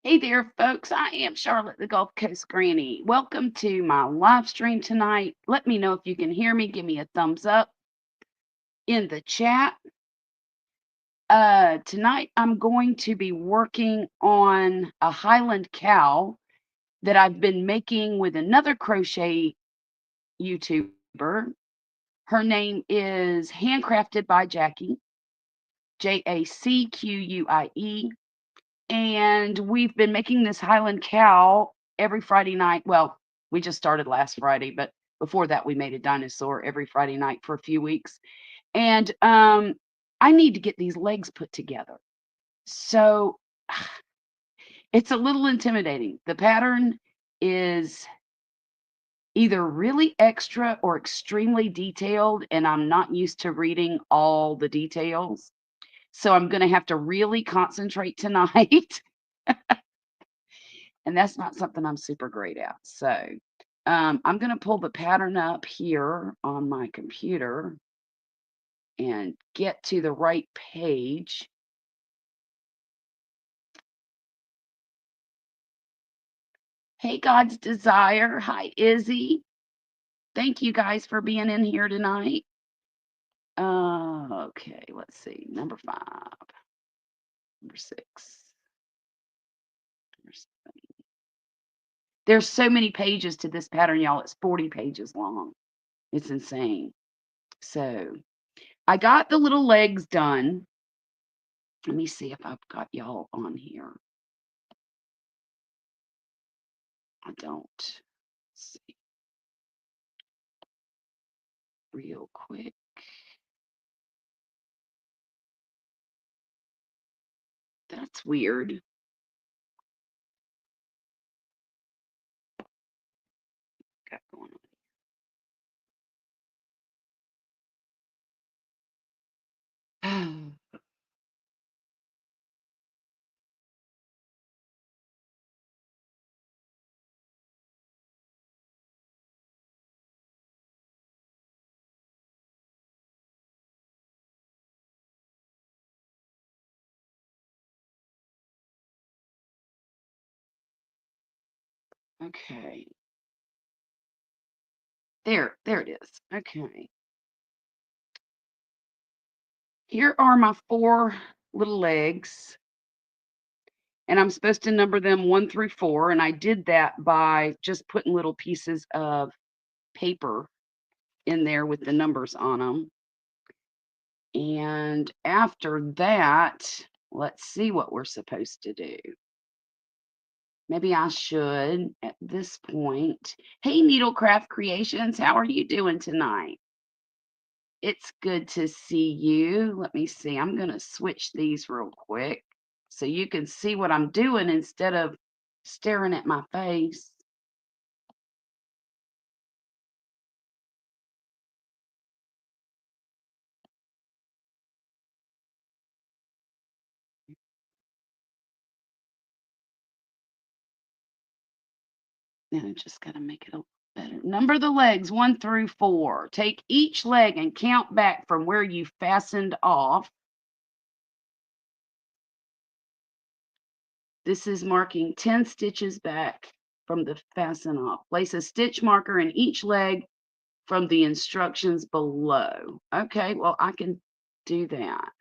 Hey there, folks. I am Charlotte, the Gulf Coast Granny. Welcome to my live stream tonight. Let me know if you can hear me. Give me a thumbs up in the chat. Tonight, I'm going to be working on a Highland Cow that I've been making with another crochet YouTuber. Her name is Handcrafted by Jackie, Jacquie. And we've been making this Highland Cow every Friday night. Well, we just started last Friday, but before that, we made a dinosaur every Friday night for a few weeks. And I need to get these legs put together. So it's a little intimidating. The pattern is either really extra or extremely detailed, and I'm not used to reading all the details. So I'm going to have to really concentrate tonight. And that's not something I'm super great at. So I'm going to pull the pattern up here on my computer and get to the right page. Hey, God's Desire. Hi, Izzy. Thank you guys for being in here tonight. Okay, let's see. Number 5, number 6, number 7. There's so many pages to this pattern, y'all. It's 40 pages long. It's insane. So I got the little legs done. Let me see if I've got y'all on here. I don't. Let's see. Real quick. That's weird. Got going on. Okay. There it is. Okay. Here are my 4 little legs, and I'm supposed to number them 1 through 4, and I did that by just putting little pieces of paper in there with the numbers on them. And after that, let's see what we're supposed to do. Maybe I should at this point. Hey, Needlecraft Creations, how are you doing tonight? It's good to see you. Let me see. I'm going to switch these real quick so you can see what I'm doing instead of staring at my face. Now I just got to make it a little better. Number the legs 1 through 4. Take each leg and count back from where you fastened off. This is marking 10 stitches back from the fasten off. Place a stitch marker in each leg from the instructions below. Okay, well, I can do that.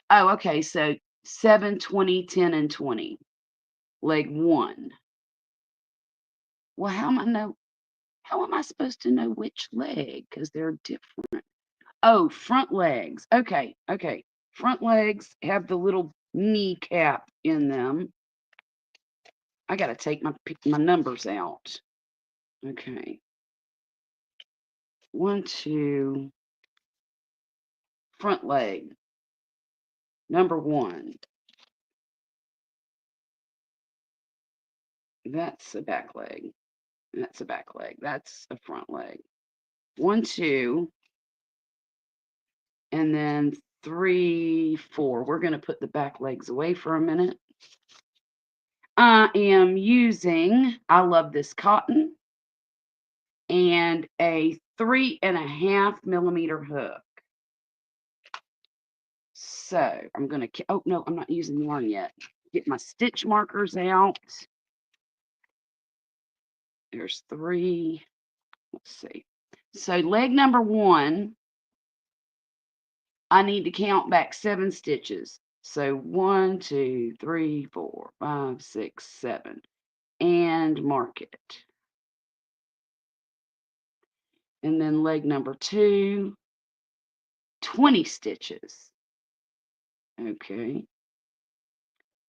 Oh, okay, so 7, 20, 10, and 20. Leg 1. Well, how am I supposed to know which leg? Because they're different. Oh, front legs. Okay, okay. Front legs have the little kneecap in them. I got to take my numbers out. Okay. 1, 2, front leg. Number 1. That's a back leg. That's a back leg. That's a front leg. 1, 2, and then 3, 4. We're going to put the back legs away for a minute. I am using, I love this cotton, and a 3.5 millimeter hook. So I'm going to, oh no, I'm not using yarn yet. Get my stitch markers out. There's 3. Let's see. So leg number 1, I need to count back 7 stitches. So 1, 2, 3, 4, 5, 6, 7, and mark it. And then leg number 2, 20 stitches. Okay.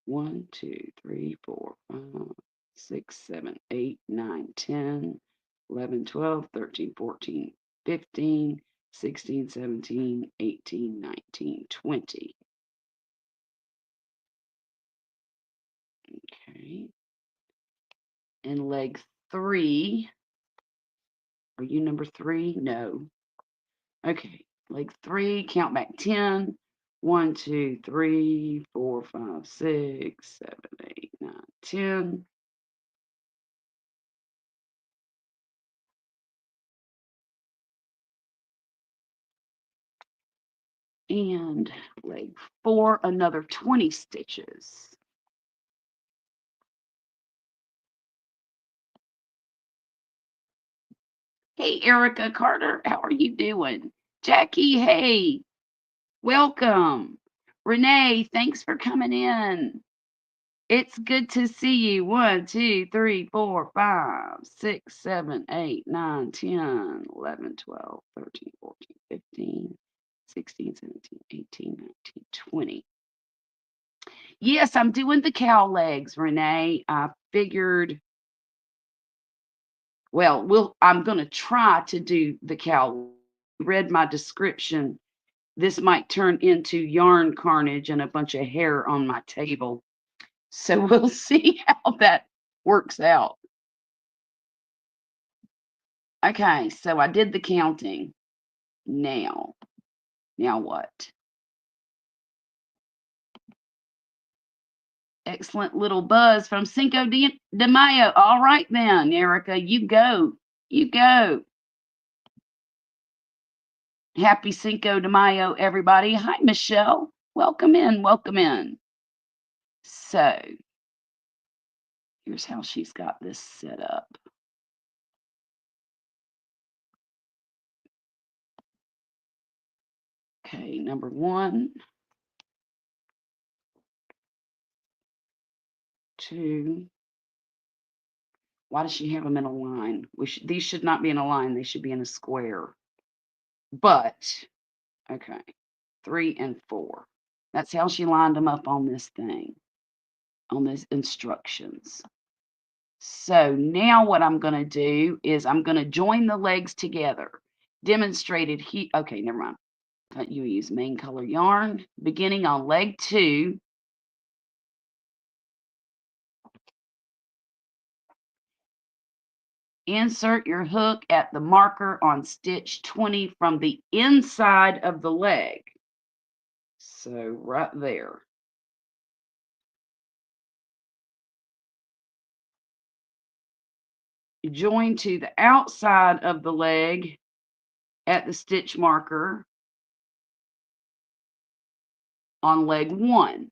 1, 2, 3, 4, 5, 6, 7, 8, 9, 10, 11, 12, 13, 14, 15, 16, 17, 18, 19, 20. Okay. And leg 3. Are you number 3? No. Okay. Leg 3, count back 10. 1, 2, 3, 4, 5, 6, 7, 8, 9, 10. And leg 4, another 20 stitches. Hey, Erica Carter, how are you doing? Jackie, hey, welcome. Renee, thanks for coming in. It's good to see you. 1, 2, 3, 4, 5, 6, 7, 8, 9, 10, 11, 12, 13, 14, 15, 16, 17, 18, 19, 20. Yes, I'm doing the cow legs, Renee. I figured, well, I'm going to try to do the cow. Read my description. This might turn into yarn carnage and a bunch of hair on my table. So we'll see how that works out. Okay, so I did the counting. Now what? Excellent little buzz from Cinco de Mayo. All right then, Erica, you go. You go. Happy Cinco de Mayo, everybody. Hi, Michelle. Welcome in. Welcome in. So here's how she's got this set up. Okay, number 1, 2. Why does she have them in a line? These should not be in a line. They should be in a square. But, okay, 3 and 4. That's how she lined them up on this thing, on these instructions. So now what I'm going to do is I'm going to join the legs together. Demonstrated here. Okay, never mind. You use main color yarn. Beginning on leg 2. Insert your hook at the marker on stitch 20 from the inside of the leg. So right there. Join to the outside of the leg at the stitch marker on leg 1.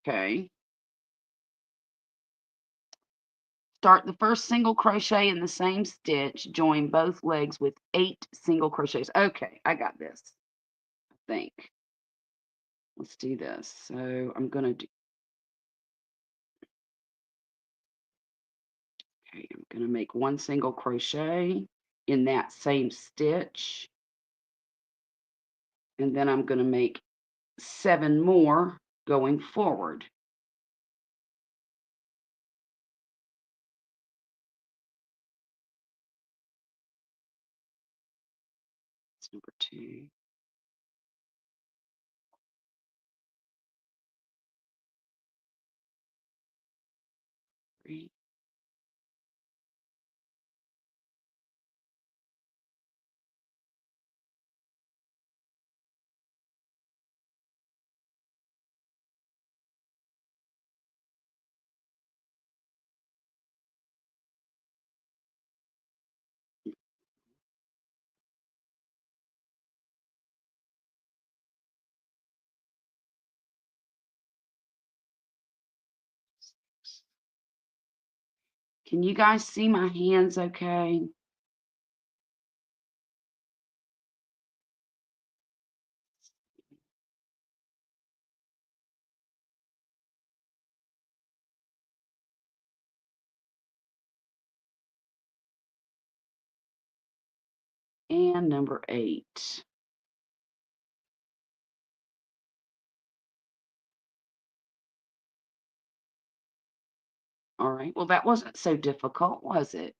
Okay. Start the first single crochet in the same stitch. Join both legs with 8 single crochets. Okay, I got this, I think. Let's do this. So I'm going to do, okay, I'm going to make 1 single crochet in that same stitch. And then I'm going to make 7 more going forward. That's number 2. 3. Can you guys see my hands okay? And number 8. All right. Well, that wasn't so difficult, was it?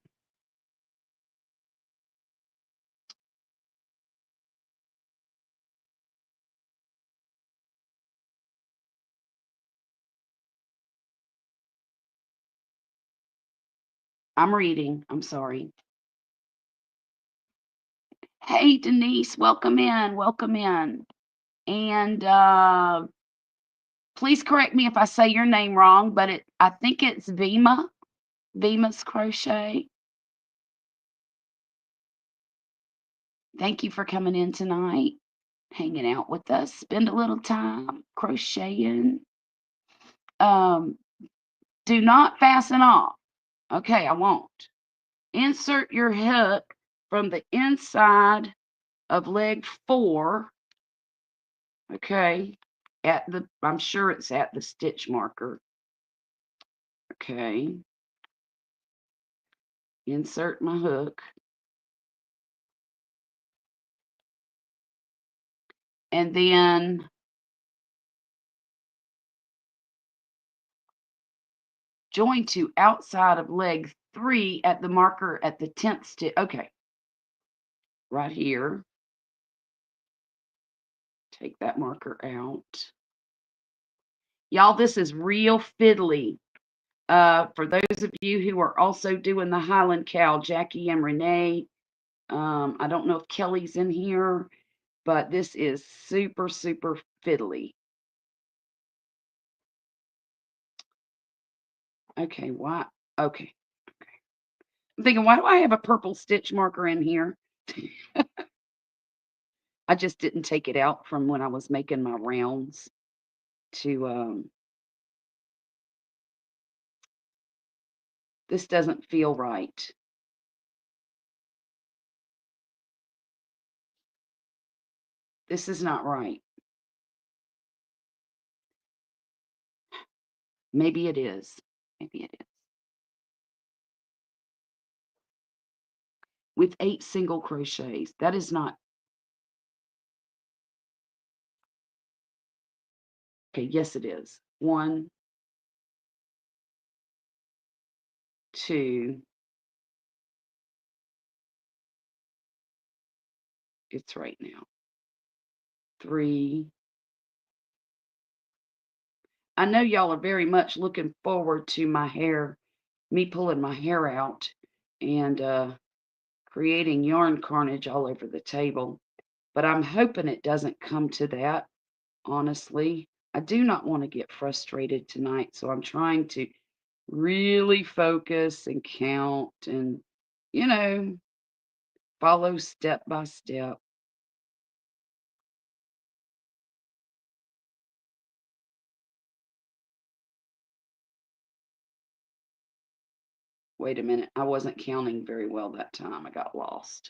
I'm reading. I'm sorry. Hey, Denise, welcome in. Welcome in. And please correct me if I say your name wrong, but I think it's Vima, Vima's Crochet. Thank you for coming in tonight, hanging out with us. Spend a little time crocheting. Um, do not fasten off. Okay, I won't. Insert your hook from the inside of leg 4. Okay, I'm sure it's at the stitch marker. Okay, insert my hook. And then join to outside of leg 3 at the marker at the 10th stitch. Okay, right here. Take that marker out. Y'all, this is real fiddly. For those of you who are also doing the Highland Cow, Jackie and Renee, I don't know if Kelly's in here, but this is super, super fiddly. Okay, why? Okay. I'm thinking, why do I have a purple stitch marker in here? I just didn't take it out from when I was making my rounds to, this doesn't feel right. This is not right. Maybe it is. Maybe it is. With 8 single crochets. That is not. Okay, yes, it is. 1, 2. It's right now. 3. I know y'all are very much looking forward to my hair, me pulling my hair out and creating yarn carnage all over the table. But I'm hoping it doesn't come to that, honestly. I do not want to get frustrated tonight, so I'm trying to really focus and count and, you know, follow step by step. Wait a minute, I wasn't counting very well that time. I got lost.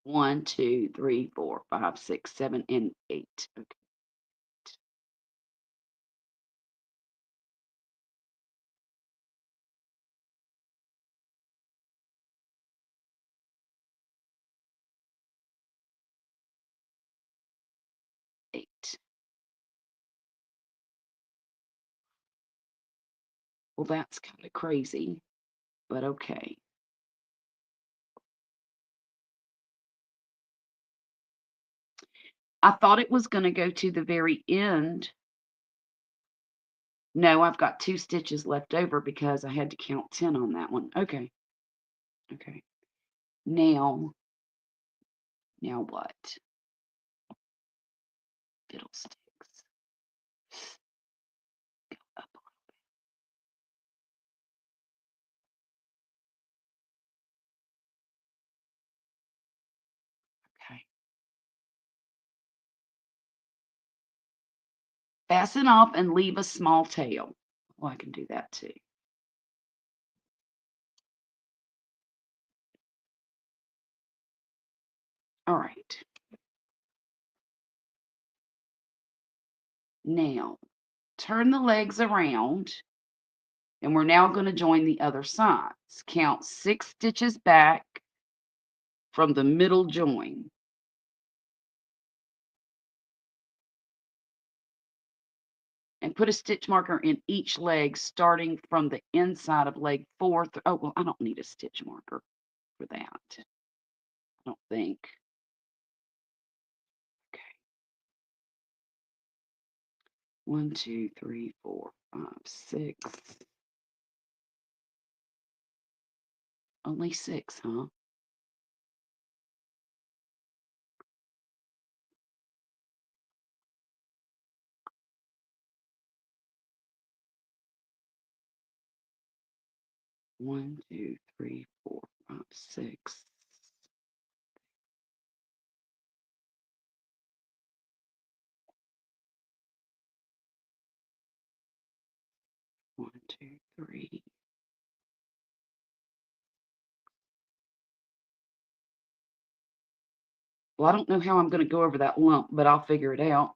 1, 2, 3, 4, 5, 6, 7, and 8. Okay. 8. Well, that's kind of crazy, but okay. I thought it was going to go to the very end. No, I've got 2 stitches left over because I had to count 10 on that one. Okay. Okay. Now what? Fiddlesticks. Go up. Okay. Fasten off and leave a small tail. Well, I can do that too. All right. Now, turn the legs around, and we're now going to join the other sides. Count 6 stitches back from the middle join. And put a stitch marker in each leg, starting from the inside of leg 4. Oh, well, I don't need a stitch marker for that. I don't think. Okay. 1, 2, 3, 4, 5, 6. Only 6, huh? One, 2, 3, 4, 5, 6. 1, 2, 3. Well, I don't know how I'm going to go over that lump, but I'll figure it out.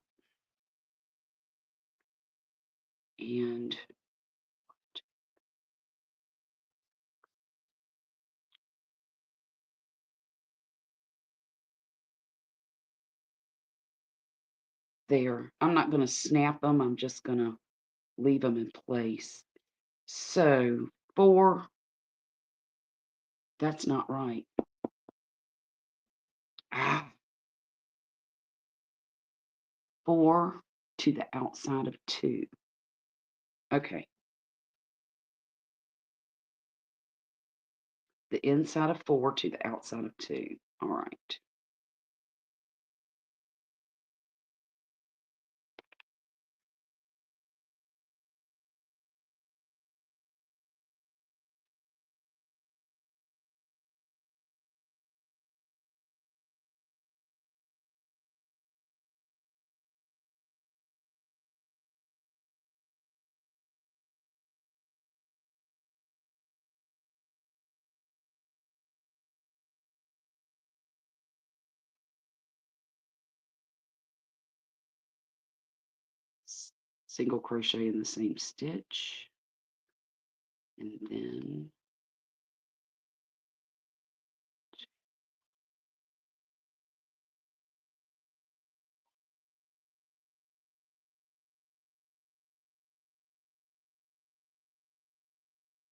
And there. I'm not going to snap them. I'm just going to leave them in place. So 4, that's not right. Ah, 4 to the outside of 2. Okay. The inside of 4 to the outside of 2. All right. Single crochet in the same stitch, and then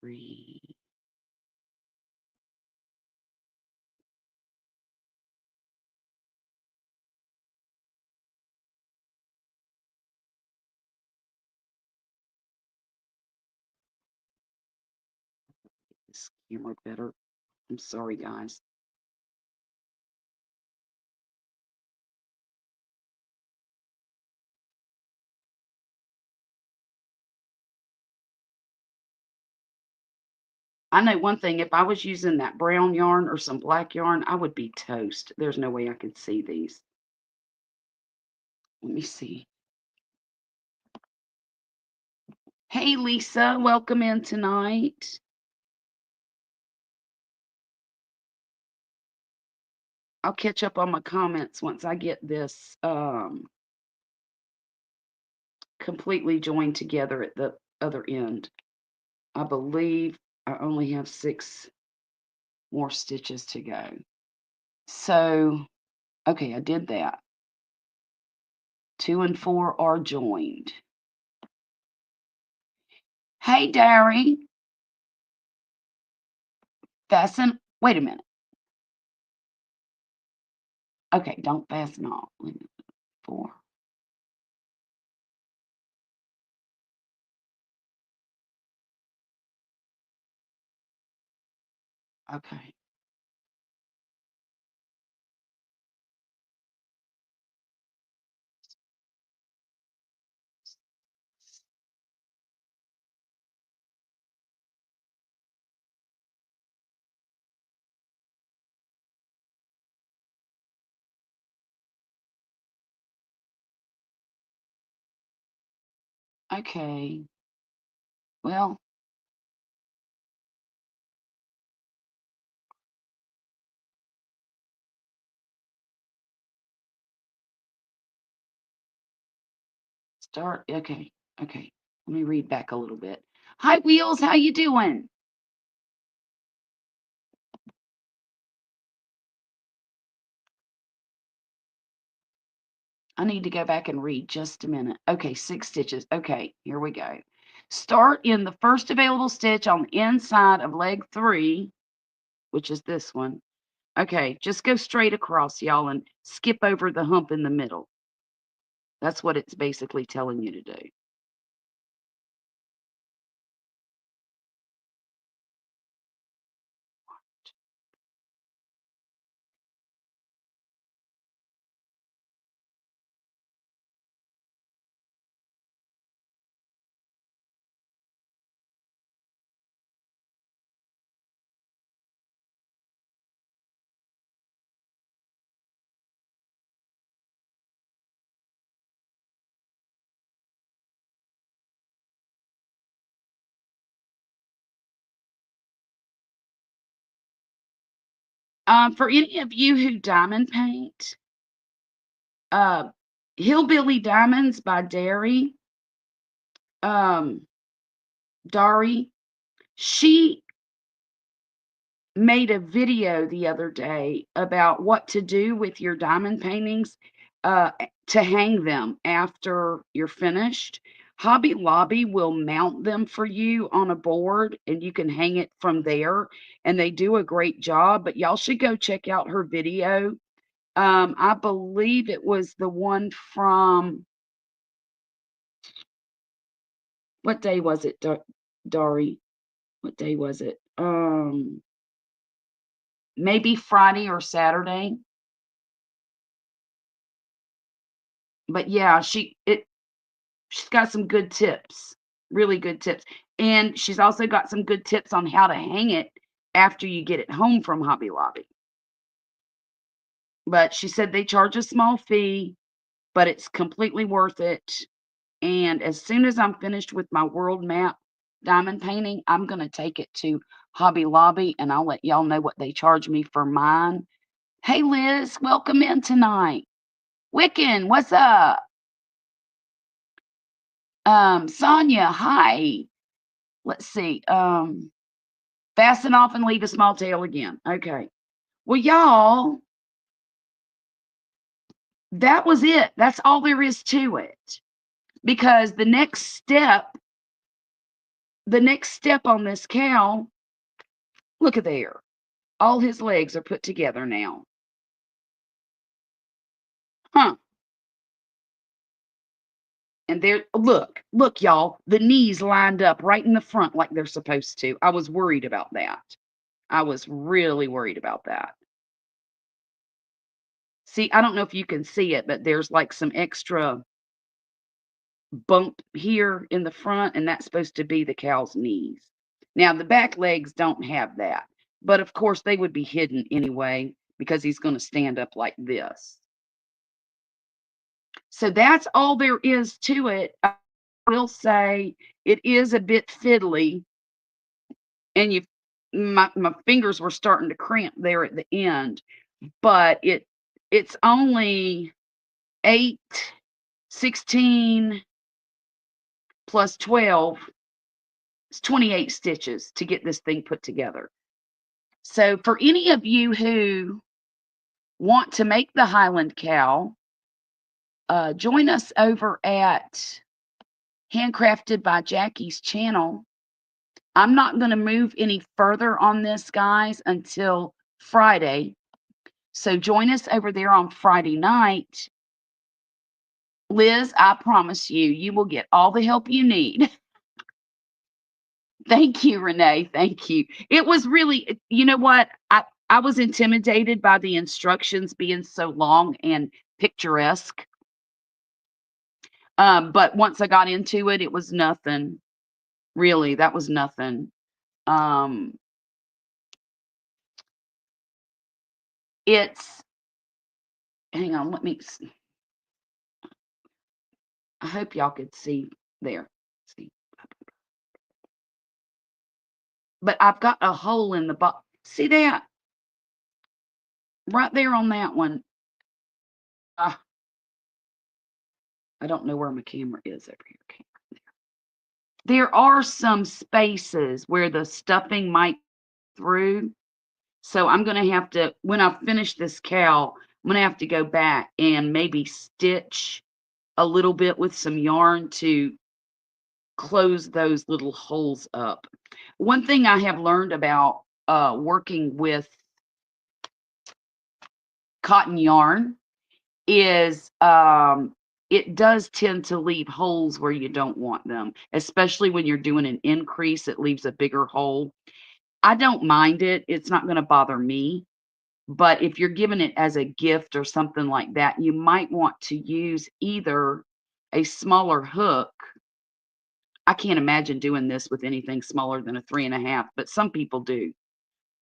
3. This camera better. I'm sorry, guys. I know one thing, if I was using that brown yarn or some black yarn, I would be toast. There's no way I could see these. Let me see. Hey, Lisa, welcome in tonight. I'll catch up on my comments once I get this completely joined together at the other end. I believe I only have 6 more stitches to go. So, okay, I did that. 2 and 4 are joined. Hey, Derry. Fasten. Wait a minute. Okay, don't fasten off. 4. Okay. Okay. Well, start. Okay. Okay. Let me read back a little bit. Hi, Wheels. How you doing? I need to go back and read just a minute. Okay, 6 stitches. Okay, here we go. Start in the first available stitch on the inside of leg 3, which is this one. Okay, just go straight across, y'all, and skip over the hump in the middle. That's what it's basically telling you to do. For any of you who diamond paint, uh, Hillbilly Diamonds by um, Dari, she made a video the other day about what to do with your diamond paintings to hang them after you're finished. Hobby Lobby will mount them for you on a board and you can hang it from there. And they do a great job, but y'all should go check out her video. I believe it was the one from what day was it, Dari? What day was it? Maybe Friday or Saturday. But yeah, she's got some good tips, really good tips. And she's also got some good tips on how to hang it after you get it home from Hobby Lobby. But she said they charge a small fee, but it's completely worth it. And as soon as I'm finished with my world map diamond painting, I'm going to take it to Hobby Lobby and I'll let y'all know what they charge me for mine. Hey, Liz, welcome in tonight. Wiccan, what's up? Sonia, hi. Let's see. Fasten off and leave a small tail again. Okay. Well, y'all, that was it. That's all there is to it. Because the next step on this cow, look at there. All his legs are put together now. Huh. And there, look, y'all, the knees lined up right in the front like they're supposed to. I was worried about that. I was really worried about that. See, I don't know if you can see it, but there's like some extra bump here in the front, and that's supposed to be the cow's knees. Now, the back legs don't have that, but of course, they would be hidden anyway because he's going to stand up like this. So that's all there is to it. I will say it is a bit fiddly, and my fingers were starting to cramp there at the end, but it's only 8, 16 plus 12. It's 28 stitches to get this thing put together. So for any of you who want to make the Highland Cow, join us over at Handcrafted by Jackie's channel. I'm not going to move any further on this, guys, until Friday. So join us over there on Friday night. Liz, I promise you, you will get all the help you need. Thank you, Renee. Thank you. It was really, you know what? I was intimidated by the instructions being so long and picturesque. But once I got into it, it was nothing. Really, that was nothing. Um, it's, hang on, I hope y'all could see there. See, but I've got a hole in the bottom. See that? Right there on that one. Ah, I don't know where my camera is over here. There are some spaces where the stuffing might through. So I'm gonna have to, when I finish this cowl, I'm gonna have to go back and maybe stitch a little bit with some yarn to close those little holes up. One thing I have learned about working with cotton yarn is it does tend to leave holes where you don't want them, especially when you're doing an increase, it leaves a bigger hole. I don't mind it. It's not going to bother me. But if you're giving it as a gift or something like that, you might want to use either a smaller hook. I can't imagine doing this with anything smaller than a 3.5, but some people do.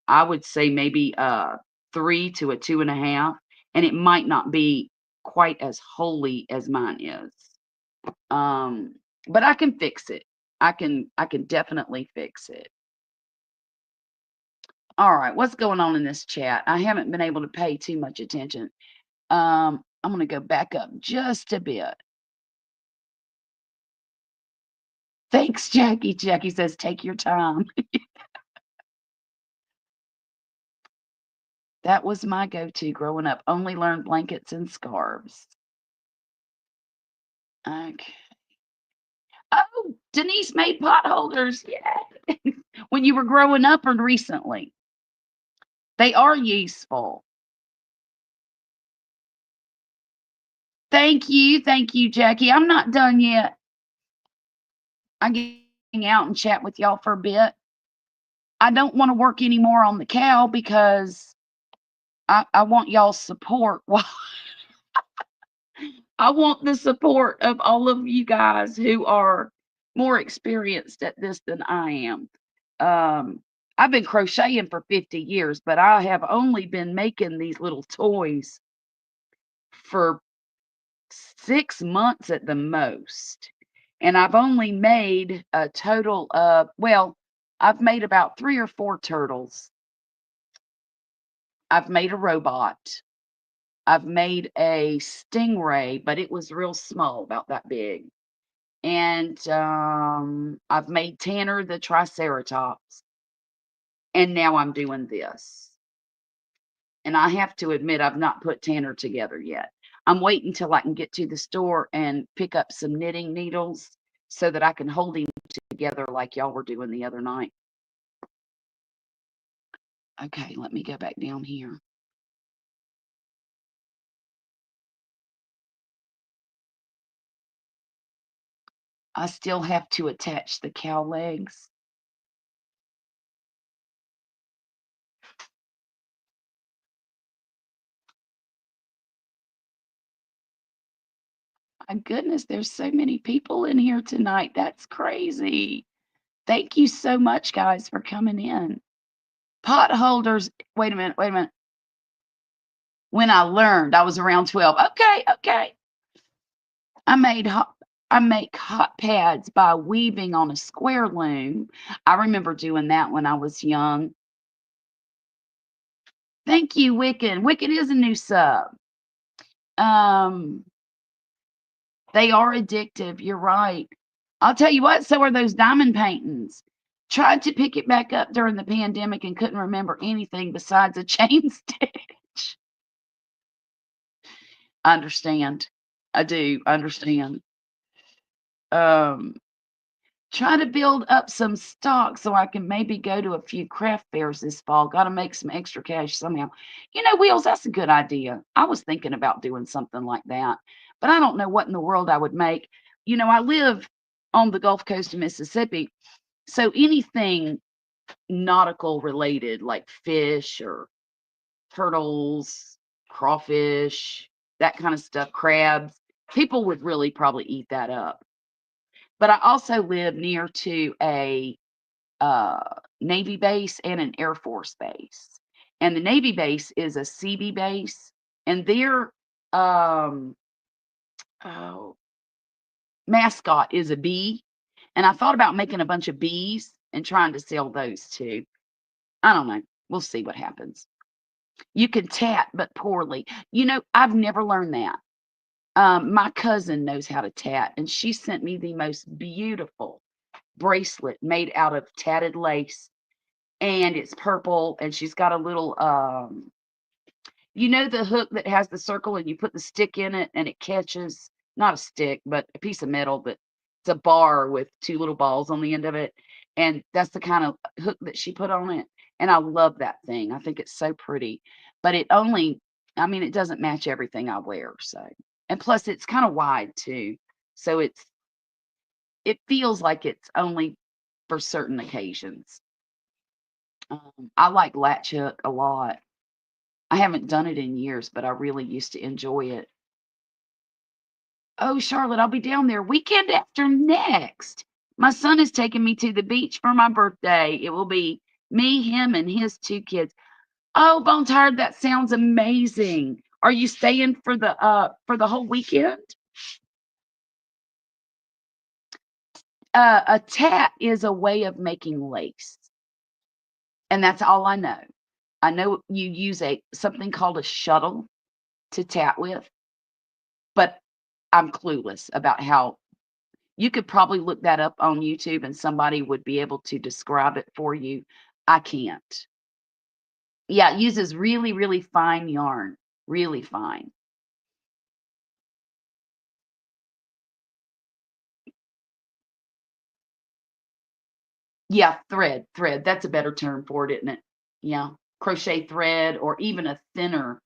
I would say maybe a 3 to a 2.5, and it might not be quite as holy as mine is. But I can fix it. I can definitely fix it. All right, what's going on in this chat? I haven't been able to pay too much attention. I'm gonna go back up just a bit. Thanks, Jackie. Jackie says, take your time. That was my go-to growing up. Only learned blankets and scarves. Okay. Oh, Denise made pot holders. Yeah. When you were growing up or recently? They are useful. Thank you. Thank you, Jackie. I'm not done yet. I can hang out and chat with y'all for a bit. I don't want to work anymore on the cow because I want y'all's support. Well, I want the support of all of you guys who are more experienced at this than I am. I've been crocheting for 50 years, but I have only been making these little toys for 6 months at the most. And I've only made a total of, well, I've made about 3 or 4 turtles. I've made a robot. I've made a stingray, but it was real small, about that big. And I've made Tanner the Triceratops. And now I'm doing this. And I have to admit, I've not put Tanner together yet. I'm waiting till I can get to the store and pick up some knitting needles so that I can hold him together like y'all were doing the other night. Okay, let me go back down here. I still have to attach the cow legs. My goodness, there's so many people in here tonight. That's crazy. Thank you so much, guys, for coming in. Pot holders. Wait a minute. Wait a minute. When I learned, I was around 12. Okay, okay. I make hot pads by weaving on a square loom. I remember doing that when I was young. Thank you, Wiccan. Wiccan is a new sub. Um, they are addictive. You're right. I'll tell you what, so are those diamond paintings. Tried to pick it back up during the pandemic and couldn't remember anything besides a chain stitch. I understand. I do understand. Um, try to build up some stock so I can maybe go to a few craft fairs this fall. Got to make some extra cash somehow. You know, Wheels, that's a good idea. I was thinking about doing something like that, but I don't know what in the world I would make. You know, I live on the Gulf Coast of Mississippi, so anything nautical related like fish or turtles, crawfish, that kind of stuff, crabs, people would really probably eat that up. But I also live near to a Navy base and an Air Force base. And the Navy base is a CB base, and their um, oh, mascot is a bee. And I thought about making a bunch of bees and trying to sell those too. I don't know. We'll see what happens. You can tat, but poorly. I've never learned that. My cousin knows how to tat, and she sent me the most beautiful bracelet made out of tatted lace, and it's purple, and she's got a little the hook that has the circle and you put the stick in it and it catches, not a stick, but a piece of metal, but it's a bar with two little balls on the end of it. And that's the kind of hook that she put on it. And I love that thing. I think it's so pretty. But it doesn't match everything I wear. So, and plus it's kind of wide too. So it feels like it's only for certain occasions. I like latch hook a lot. I haven't done it in years, but I really used to enjoy it. Oh, Charlotte, I'll be down there weekend after next. My son is taking me to the beach for my birthday. It will be me, him, and his two kids. Oh, Bone Tired, that sounds amazing. Are you staying for the whole weekend? A tat is a way of making lace, and that's all I know. I know you use something called a shuttle to tat with, but I'm clueless about how. You could probably look that up on YouTube and somebody would be able to describe it for you. I can't. Yeah, it uses really, really fine yarn, really fine. Yeah, thread. That's a better term for it, isn't it? Yeah, crochet thread or even a thinner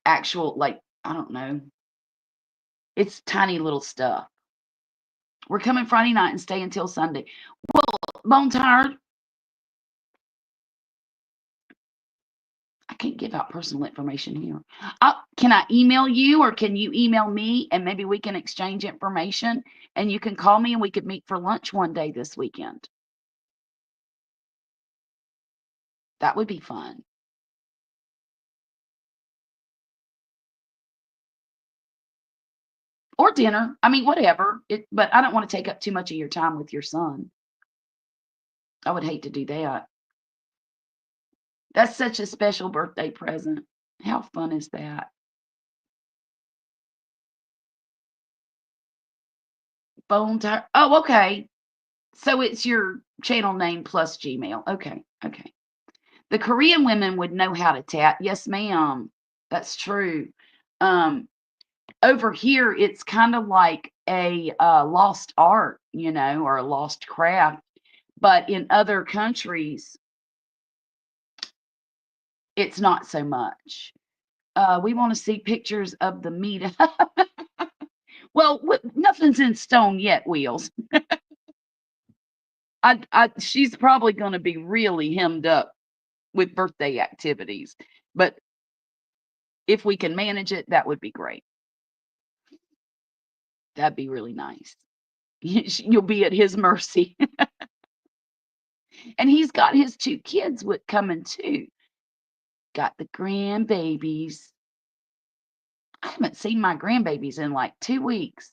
actual, like, I don't know. It's tiny little stuff. We're coming Friday night and stay until Sunday. Well, Bone Tired, I can't give out personal information here. Can I email you or can you email me and maybe we can exchange information and you can call me and we could meet for lunch one day this weekend? That would be fun. Or dinner. I mean, whatever. But I don't want to take up too much of your time with your son. I would hate to do that. That's such a special birthday present. How fun is that? Bone Tired. Oh, okay. So it's your channel name plus Gmail. Okay. Okay. The Korean women would know how to tat. Yes, ma'am. That's true. Um, Over here, it's kind of like a lost art, or a lost craft. But in other countries, it's not so much. We want to see pictures of the meat. Well, nothing's in stone yet, Wheels. She's probably going to be really hemmed up with birthday activities, but if we can manage it, that would be great. That'd be really nice. You'll be at his mercy. And he's got his two kids with coming too. Got the grandbabies. I haven't seen my grandbabies in like 2 weeks.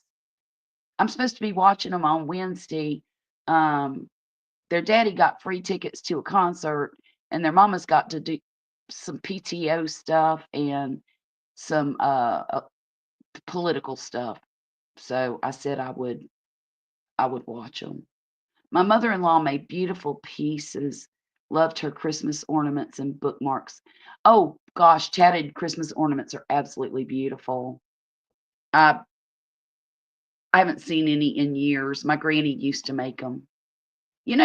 I'm supposed to be watching them on Wednesday. Their daddy got free tickets to a concert, and their mama's got to do some PTO stuff and some political stuff. So I said I would watch them. My mother-in-law made beautiful pieces. Loved her Christmas ornaments and bookmarks. Oh gosh, tatted Christmas ornaments are absolutely beautiful. I I haven't seen any in years. My granny used to make them.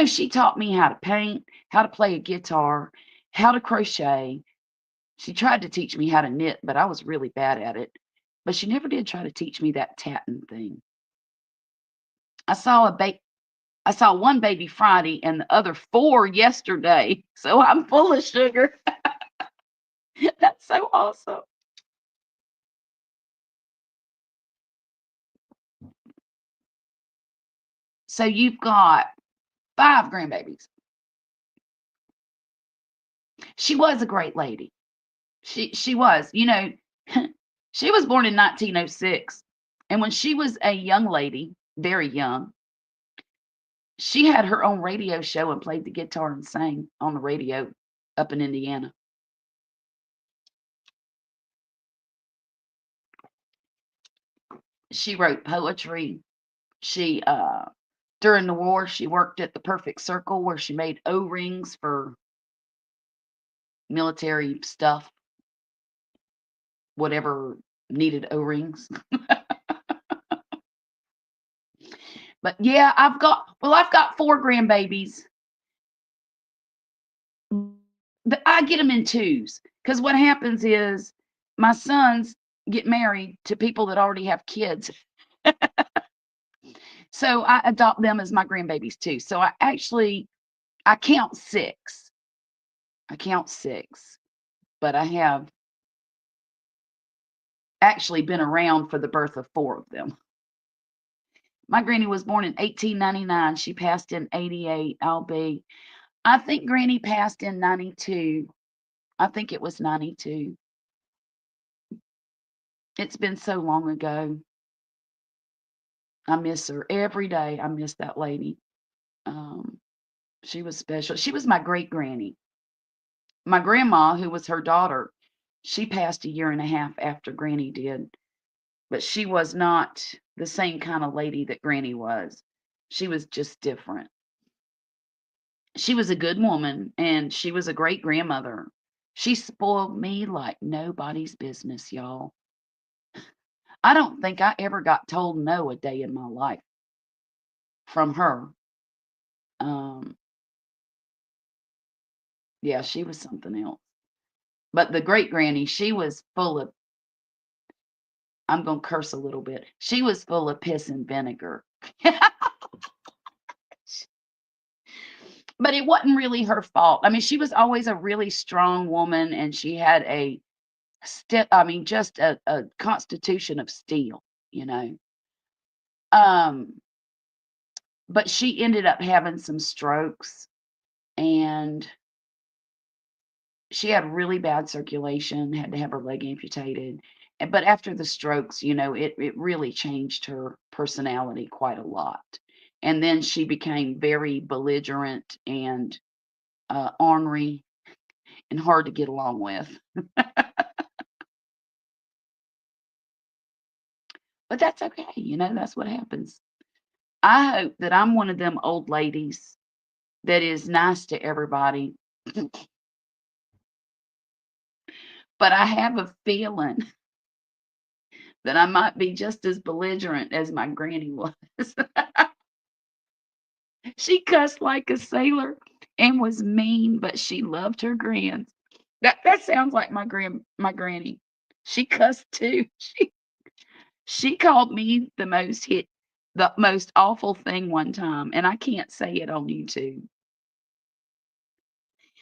She taught me how to paint, how to play a guitar, how to crochet. She tried to teach me how to knit, but I was really bad at it. But she never did try to teach me that tatting thing. I saw I saw one baby Friday and the other four yesterday. So I'm full of sugar. That's so awesome. So you've got five grandbabies. She was a great lady. She was. She was born in 1906. And when she was a young lady, very young, She had her own radio show and played the guitar and sang on the radio up in Indiana. She wrote poetry. She during the war, she worked at the Perfect Circle where she made O-rings for military stuff, whatever needed O-rings. But yeah, I've got 4 grandbabies. But I get them in twos because what happens is my sons get married to people that already have kids. So I adopt them as my grandbabies too. So I count 6. I count 6, but I have actually been around for the birth of 4 of them. My granny was born in 1899. She passed in 88. I think granny passed in 92. I think it was 92. It's been so long ago. I miss her every day. I miss that lady. Um, she was special. She was my great granny. My grandma, who was her daughter, she passed a year and a half after granny did, but she was not the same kind of lady that granny was. She was just different. She was a good woman and she was a great grandmother. She spoiled me like nobody's business, y'all. I don't think I ever got told no a day in my life from her. Um, yeah, she was something else. But the great granny, she was full of, I'm going to curse a little bit. She was full of piss and vinegar. But it wasn't really her fault. I mean, she was always a really strong woman and she had just a constitution of steel, you know. Um, but she ended up having some strokes and she had really bad circulation, had to have her leg amputated. But after the strokes, it really changed her personality quite a lot. And then she became very belligerent and ornery and hard to get along with. But that's okay, that's what happens. I hope that I'm one of them old ladies that is nice to everybody, but I have a feeling that I might be just as belligerent as my granny was. She cussed like a sailor and was mean, but she loved her grands. That sounds like my granny. She cussed too. She called me the most awful thing one time, and I can't say it on YouTube.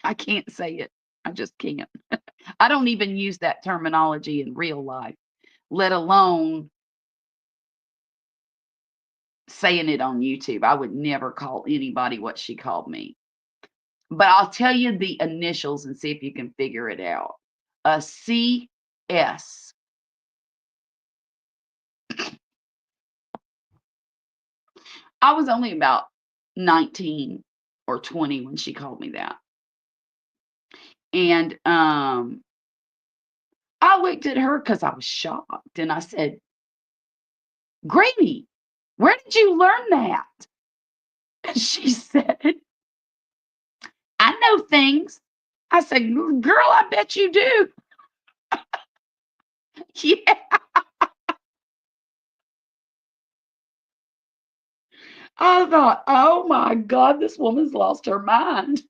I can't say it. I just can't. I don't even use that terminology in real life, let alone saying it on YouTube. I would never call anybody what she called me. But I'll tell you the initials and see if you can figure it out. A CS. I was only about 19 or 20 when she called me that. And I looked at her because I was shocked and I said, Granny, where did you learn that? And she said, I know things. I said, girl, I bet you do. Yeah. I thought, oh my God, this woman's lost her mind.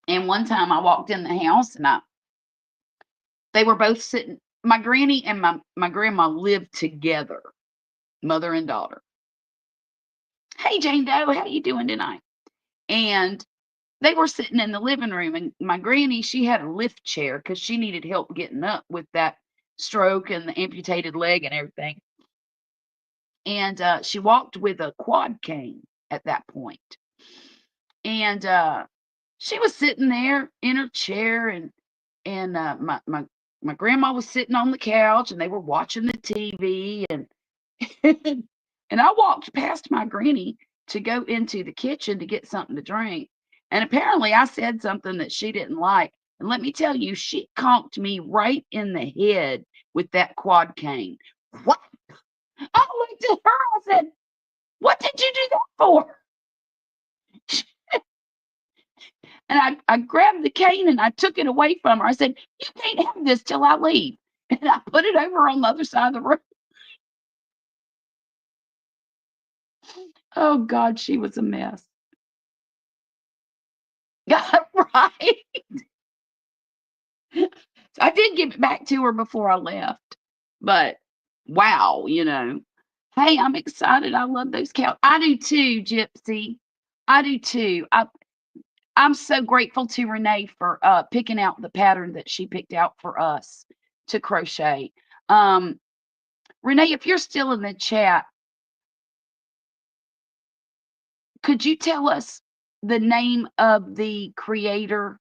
And one time I walked in the house and they were both sitting. My granny and my grandma lived together, mother and daughter. Hey Jane Doe, how you doing tonight? And they were sitting in the living room and my granny, she had a lift chair because she needed help getting up with that stroke and the amputated leg and everything. And she walked with a quad cane at that point. And she was sitting there in her chair and my my grandma was sitting on the couch and they were watching the TV and and I walked past my granny to go into the kitchen to get something to drink. And apparently I said something that she didn't like. And let me tell you, she conked me right in the head with that quad cane. What? I looked at her, I said, what did you do that for? And I grabbed the cane and I took it away from her. I said, you can't have this till I leave. And I put it over on the other side of the room. Oh God, she was a mess. Yeah, right. I did give it back to her before I left, but wow, Hey, I'm excited. I love those cows. I do too, Gypsy. I do too. I'm so grateful to Renee for picking out the pattern that she picked out for us to crochet. Um, Renee, if you're still in the chat, could you tell us the name of the creator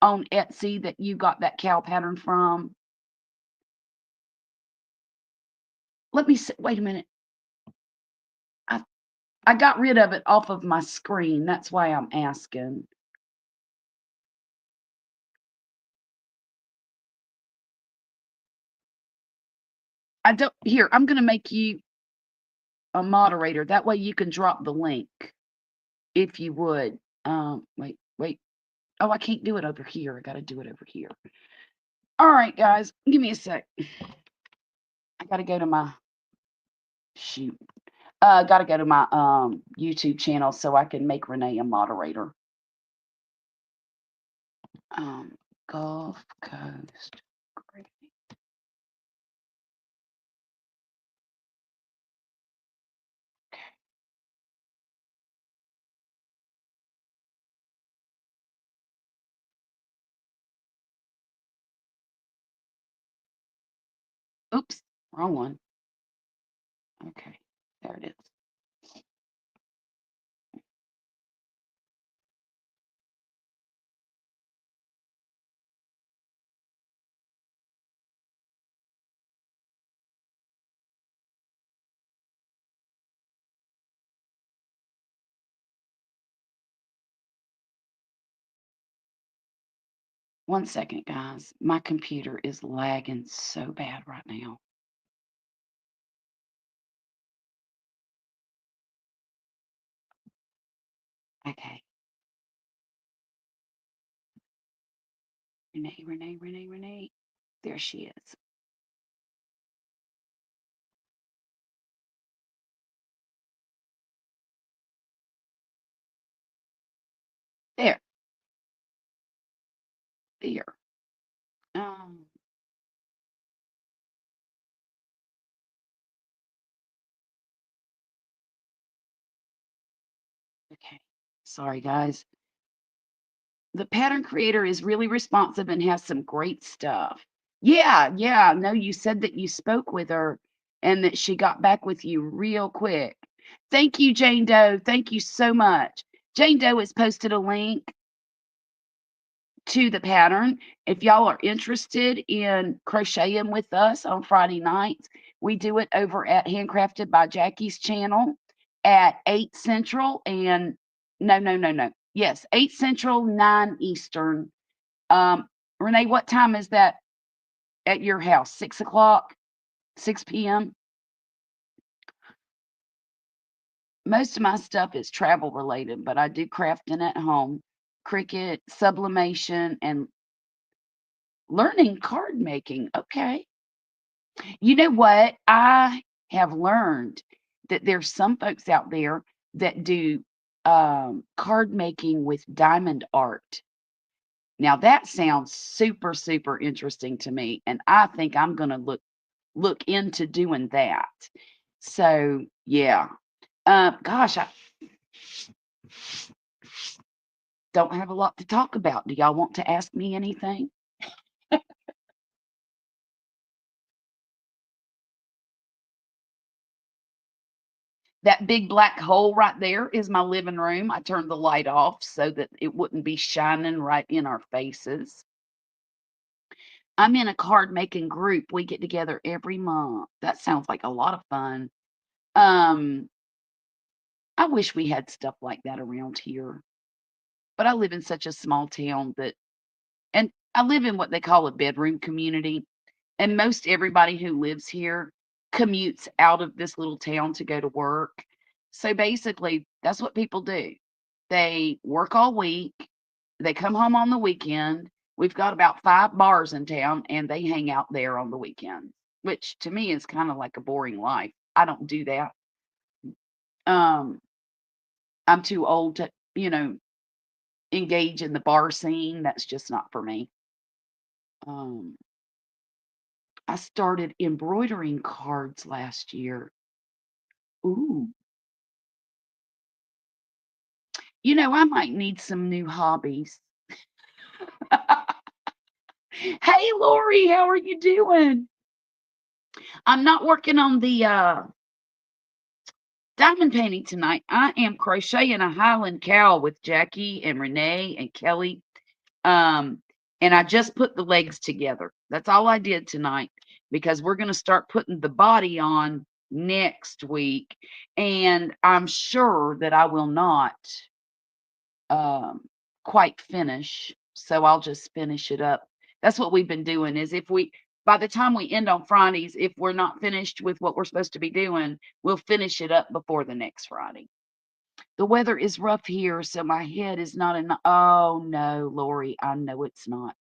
on Etsy that you got that cow pattern from? Let me see. Wait a minute. I got rid of it off of my screen. That's why I'm asking. I don't here, I'm gonna make you a moderator. That way you can drop the link if you would. Wait. Oh, I can't do it over here. I gotta do it over here. All right, guys, give me a sec. I gotta go to my shoot. Gotta go to my YouTube channel so I can make Renee a moderator. Gulf Coast. Great. Oops, wrong one. Okay, there it is. One second, guys. My computer is lagging so bad right now. Okay. Renee. There she is. There. There. Um, okay. Sorry, guys. The pattern creator is really responsive and has some great stuff. Yeah. No, you said that you spoke with her and that she got back with you real quick. Thank you, Jane Doe. Thank you so much. Jane Doe has posted a link to the pattern. If y'all are interested in crocheting with us on Friday nights, we do it over at Handcrafted by Jackie's channel at 8 Central and no. Yes, 8 Central, 9 Eastern. Renee, what time is that at your house? 6 o'clock, 6 p.m. Most of my stuff is travel related, but I do crafting at home, Cricut, sublimation, and learning card making. Okay. You know what? I have learned that there's some folks out there that do card making with diamond art. Now that sounds super, super interesting to me, and I think I'm gonna look into doing that. So yeah. Gosh, I don't have a lot to talk about. Do y'all want to ask me anything? That big black hole right there is my living room. I turned the light off so that it wouldn't be shining right in our faces. I'm in a card making group. We get together every month. That sounds like a lot of fun. Um, I wish we had stuff like that around here, but I live in such a small town that, and I live in what they call a bedroom community. And most everybody who lives here commutes out of this little town to go to work. So basically, that's what people do. They work all week, they come home on the weekend. We've got about 5 bars in town, and they hang out there on the weekends, which to me is kind of like a boring life. I don't do that. Um, I'm too old to, you know, engage in the bar scene. That's just not for me. Um, I started embroidering cards last year. Ooh. You know, I might need some new hobbies. Hey, Lori, how are you doing? I'm not working on the diamond painting tonight. I am crocheting a Highland Cow with Jackie and Renee and Kelly. Um, and I just put the legs together. That's all I did tonight because we're going to start putting the body on next week. And I'm sure that I will not um, quite finish. So I'll just finish it up. That's what we've been doing is if we, by the time we end on Fridays, if we're not finished with what we're supposed to be doing, we'll finish it up before the next Friday. The weather is rough here, so my head is not in. Oh no, Lori, I know it's not.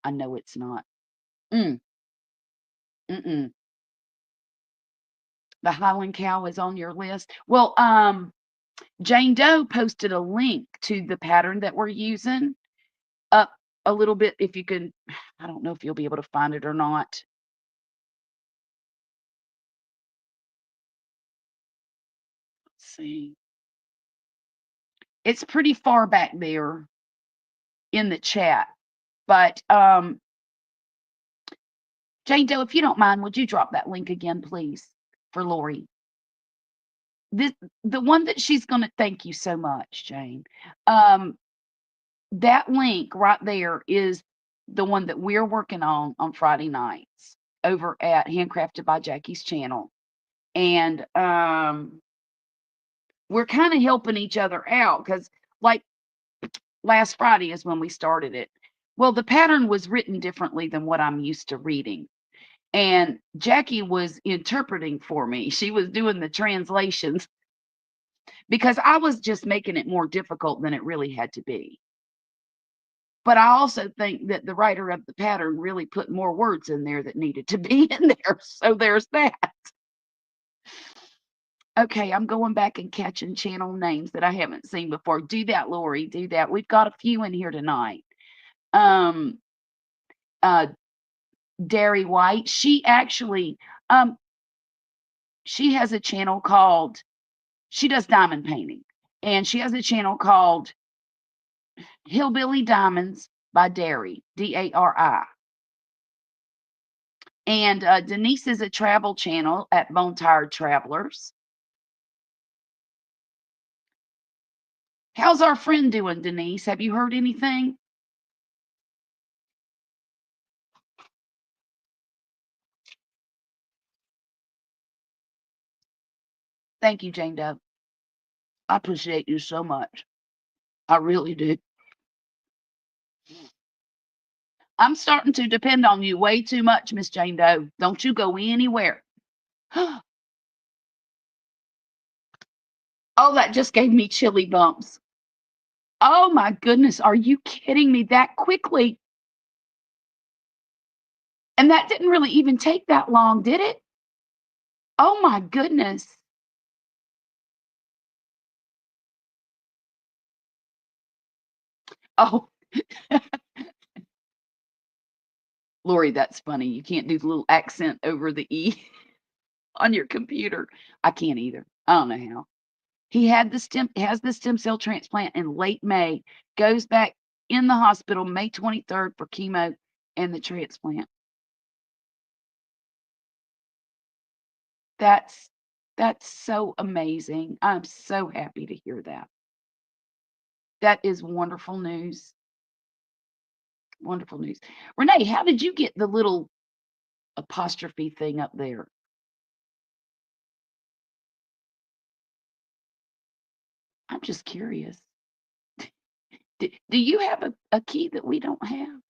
I know it's not. Mm, mm-mm. The Highland Cow is on your list. Well, Jane Doe posted a link to the pattern that we're using up a little bit if you can. I don't know if you'll be able to find it or not. Let's see. It's pretty far back there in the chat. But Jane Doe, if you don't mind, would you drop that link again, please, for Lori? This the one that she's gonna thank you so much, Jane. Um, that link right there is the one that we're working on Friday nights over at Handcrafted by Jackie's channel. And we're kind of helping each other out because like last Friday is when we started it. Well, the pattern was written differently than what I'm used to reading. And Jackie was interpreting for me. She was doing the translations because I was just making it more difficult than it really had to be. But I also think that the writer of the pattern really put more words in there that needed to be in there. So there's that. Okay, I'm going back and catching channel names that I haven't seen before. Do that, Lori. Do that. We've got a few in here tonight. Um, uh, Dairy White. She actually, she has a channel called. She does diamond painting, and she has a channel called Hillbilly Diamonds by Dairy, Dari. And Denise is a travel channel at Bone Tired Travelers. How's our friend doing, Denise? Have you heard anything? Thank you, Jane Doe. I appreciate you so much. I really do. I'm starting to depend on you way too much, Miss Jane Doe. Don't you go anywhere. Oh, that just gave me chilly bumps. Oh my goodness, are you kidding me that quickly? And that didn't really even take that long, did it? Oh my goodness. Oh, Lori, that's funny. You can't do the little accent over the E on your computer. I can't either. I don't know how. He had the stem has the stem cell transplant in late May, goes back in the hospital May 23rd for chemo and the transplant. That's that's so amazing. I'm so happy to hear that. That is wonderful news. Wonderful news. Renee, how did you get the little apostrophe thing up there? I'm just curious. Do you have a key that we don't have?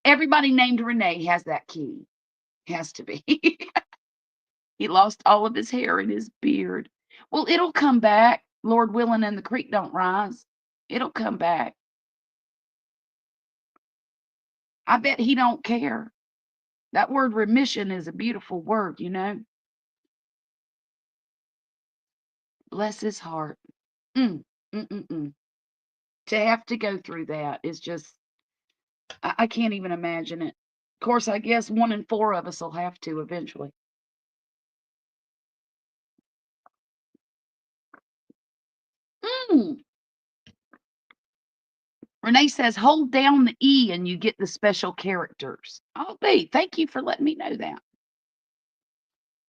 Everybody named Renee has that key. Has to be. He lost all of his hair and his beard. Well, it'll come back, Lord willing, and the creek don't rise. It'll come back. I bet he don't care. That word remission is a beautiful word, you know. Bless his heart. Mm, mm, mm, mm. To have to go through that is just, I can't even imagine it. Of course, I guess 1 in 4 of us will have to eventually. Mm. Renee says, hold down the E and you get the special characters. Oh, B, thank you for letting me know that.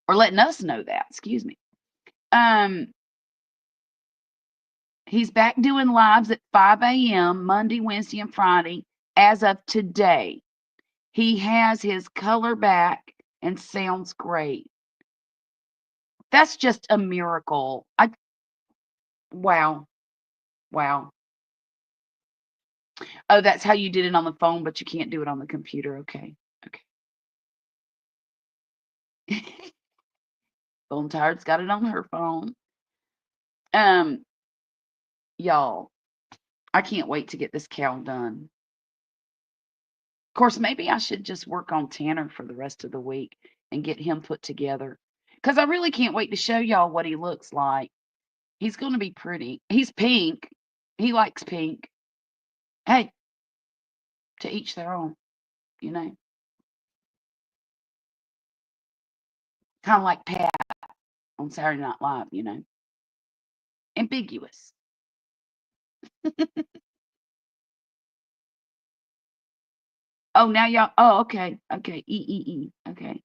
Or letting us know that, excuse me. Um, he's back doing lives at 5 a.m. Monday, Wednesday, and Friday as of today. He has his color back and sounds great. That's just a miracle. Wow. Wow. Oh, that's how you did it on the phone, but you can't do it on the computer. Okay. Okay. Phone Tired's got it on her phone. Um, y'all, I can't wait to get this cow done. Of course, maybe I should just work on Tanner for the rest of the week and get him put together. Because I really can't wait to show y'all what he looks like. He's going to be pretty. He's pink. He likes pink. Hey, to each their own, you know. Kind of like Pat on Saturday Night Live, you know. Ambiguous. Oh, now y'all. Oh, okay. Okay. E. Okay.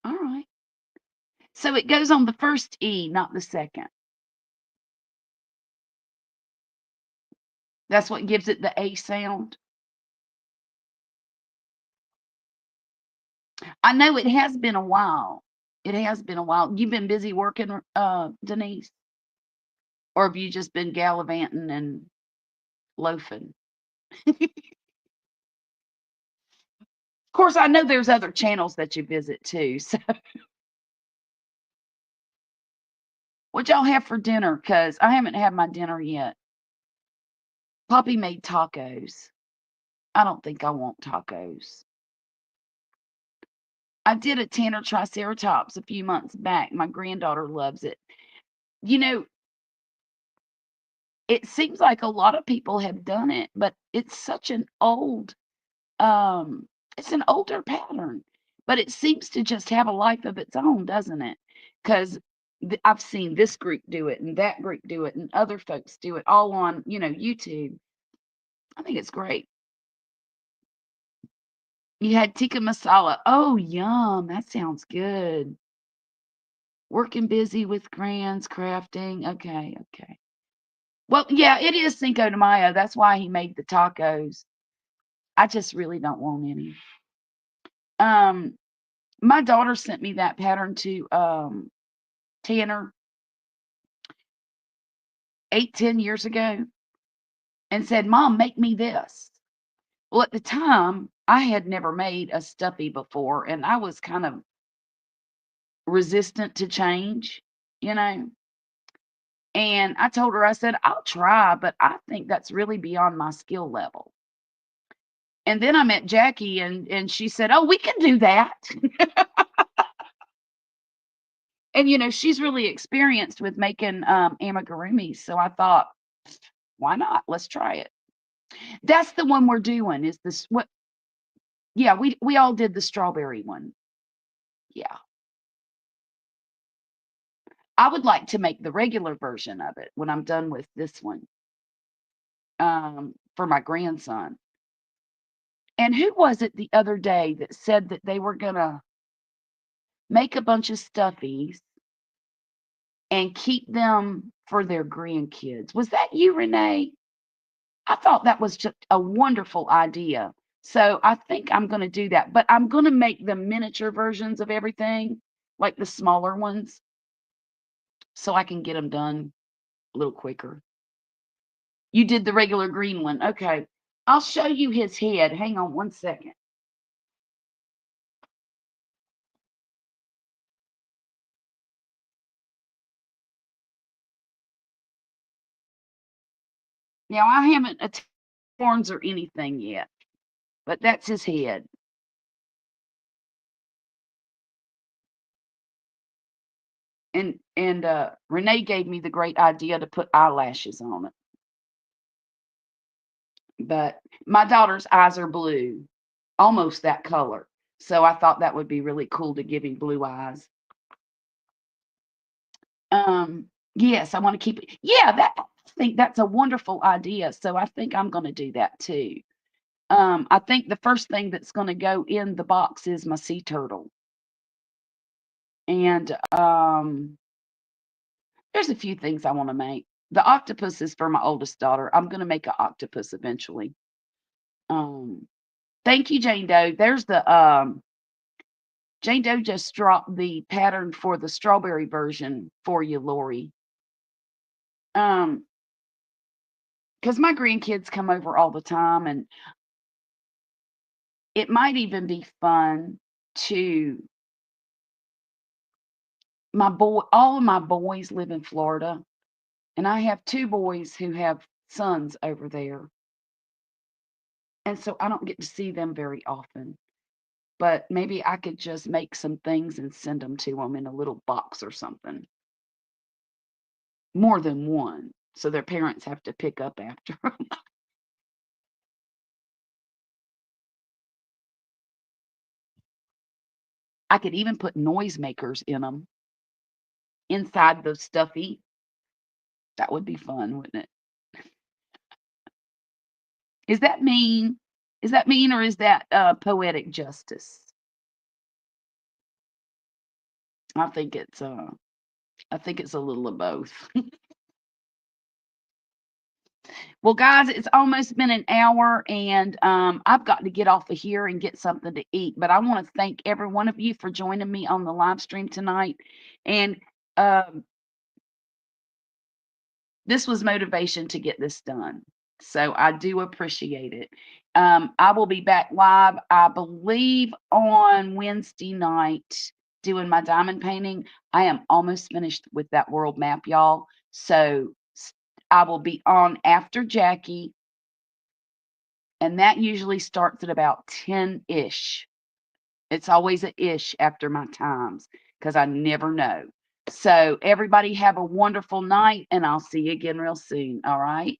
All right. So it goes on the first E, not the second. That's what gives it the A sound. I know it has been a while. It has been a while. You've been busy working, Denise? Or have you just been gallivanting and loafing? Of course, I know there's other channels that you visit too. So what y'all have for dinner? Because I haven't had my dinner yet. Poppy made tacos. I don't think I want tacos. I did a Tanner Triceratops a few months back. My granddaughter loves it. You know, it seems like a lot of people have done it, but it's such an old, um, it's an older pattern, but it seems to just have a life of its own, doesn't it? Because I've seen this group do it and that group do it and other folks do it all on, YouTube. I think it's great. You had tikka masala. Oh, yum. That sounds good. Working busy with crayons, crafting. Okay, okay. Well, yeah, it is Cinco de Mayo. That's why he made the tacos. I just really don't want any. Um, my daughter sent me that pattern to Tanner 8, 10 years ago and said, Mom, make me this. Well, at the time, I had never made a stuffy before, and I was kind of resistant to change, you know. And I told her, I said, I'll try, but I think that's really beyond my skill level. And then I met Jackie, and she said, oh, we can do that. And she's really experienced with making amigurumis, so I thought, why not? Let's try it. That's the one we're doing. Is this what? Yeah, we all did the strawberry one. Yeah, I would like to make the regular version of it when I'm done with this one, for my grandson. And who was it the other day that said that they were gonna make a bunch of stuffies and keep them for their grandkids? Was that you, Renee? I thought that was just a wonderful idea. So I think I'm going to do that, but I'm going to make the miniature versions of everything, like the smaller ones, so I can get them done a little quicker. You did the regular green one. Okay. I'll show you his head. Hang on one second. Now, I haven't attached horns or anything yet, but that's his head. And Renee gave me the great idea to put eyelashes on it. But my daughter's eyes are blue, almost that color. So I thought that would be really cool to give him blue eyes. Yes, I want to keep it. Yeah, I think that's a wonderful idea. So I think I'm going to do that too. I think the first thing that's going to go in the box is my sea turtle. And there's a few things I want to make. The octopus is for my oldest daughter. I'm going to make an octopus eventually. Um, Thank you, Jane Doe. There's the Jane Doe just dropped the pattern for the strawberry version for you, Lori. Because my grandkids come over all the time, and it might even be fun to all of my boys live in Florida, and I have 2 boys who have sons over there. And so I don't get to see them very often. But maybe I could just make some things and send them to them in a little box or something. More than one, so their parents have to pick up after 'em. I could even put noisemakers in them inside the stuffy. That would be fun, wouldn't it? Is that mean? Is that mean, or is that, poetic justice? I think it's, uh I think it's a little of both. Well, guys, it's almost been an hour, and I've got to get off of here and get something to eat. But I want to thank every one of you for joining me on the live stream tonight. And um, this was motivation to get this done. So I do appreciate it. I will be back live, I believe, on Wednesday night doing my diamond painting. I am almost finished with that world map, y'all. So I will be on after Jackie, and that usually starts at about 10-ish. It's always a ish after my times because I never know. So everybody have a wonderful night, and I'll see you again real soon. All right.